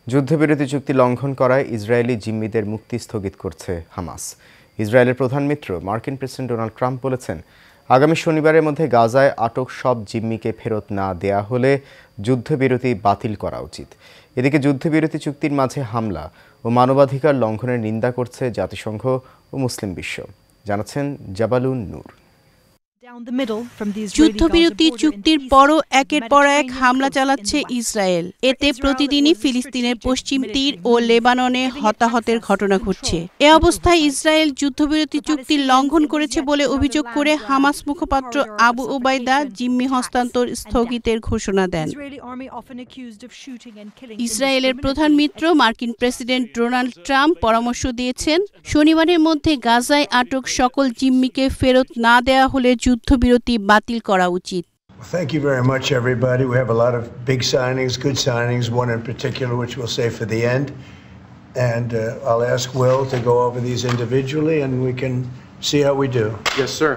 যুদ্ধবিরতি চুক্তি লঙ্ঘন করায় ইসরায়েলি জিম্মিদের মুক্তি স্থগিত করছে হামাস। ইসরায়েলের প্রধান মিত্র মার্কিন প্রেসিডেন্ট ডোনাল্ড ট্রাম্প বলেছেন, আগামী শনিবারের মধ্যে গাজায় আটক সব জিম্মিকে ফেরত না দেয়া হলে যুদ্ধবিরতি বাতিল করা উচিত। এদিকে যুদ্ধবিরতি চুক্তির মাঝে হামলা ও মানবাধিকার লঙ্ঘনের নিন্দা করছে জাতিসংঘ ও মুসলিম বিশ্ব, জানাচ্ছেন জাবালুন নূর। যুদ্ধবিরতি চুক্তির পরও একের পর এক হামলা চালাচ্ছে ইসরায়েল। এতে প্রতিদিনই ফিলিস্তিনের পশ্চিম তীর ও লেবাননে হতাহতের ঘটনা ঘটছে। এ অবস্থায় ইসরায়েল যুদ্ধবিরতি চুক্তি লঙ্ঘন করেছে বলে অভিযোগ করে হামাস মুখপাত্র আবু ওবায়দা জিম্মি হস্তান্তর স্থগিতের ঘোষণা দেন। ইসরায়েলের প্রধান মিত্র মার্কিন প্রেসিডেন্ট ডোনাল্ড ট্রাম্প পরামর্শ দিয়েছেন, শনিবারের মধ্যে গাজায় আটক সকল জিম্মিকে ফেরত না দেয়া হলে যুদ্ধবিরতি বাতিল করা উচিত। Thank you very much, everybody. We have a lot of big signings, good signings, one in particular which we'll save for the end. And I'll ask Will to go over these individually and we can see how we do. Yes, sir.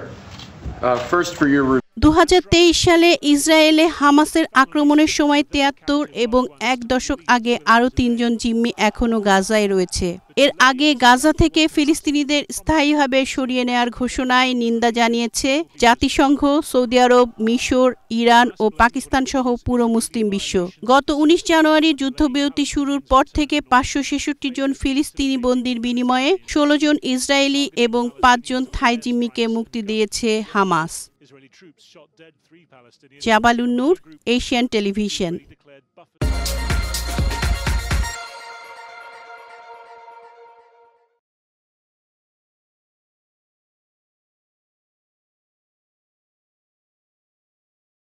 First for your 2023 সালে ইসরায়েলে হামাসের আক্রমণের সময় 73 এবং এক দশক আগে আরও 3 জন জিম্মি এখনও গাজায় রয়েছে। এর আগে গাজা থেকে ফিলিস্তিনিদের স্থায়ীভাবে সরিয়ে নেওয়ার ঘোষণায় নিন্দা জানিয়েছে জাতিসংঘ, সৌদি আরব, মিশর, ইরান ও পাকিস্তান সহ পুরো মুসলিম বিশ্ব। গত 19 জানুয়ারি যুদ্ধবিরতি শুরুর পর থেকে 566 জন ফিলিস্তিনি বন্দীর বিনিময়ে 16 জন ইসরায়েলি এবং 5 জন থাই জিম্মিকে মুক্তি দিয়েছে হামাস। জাবালুন নূর, এশিয়ান টেলিভিশন।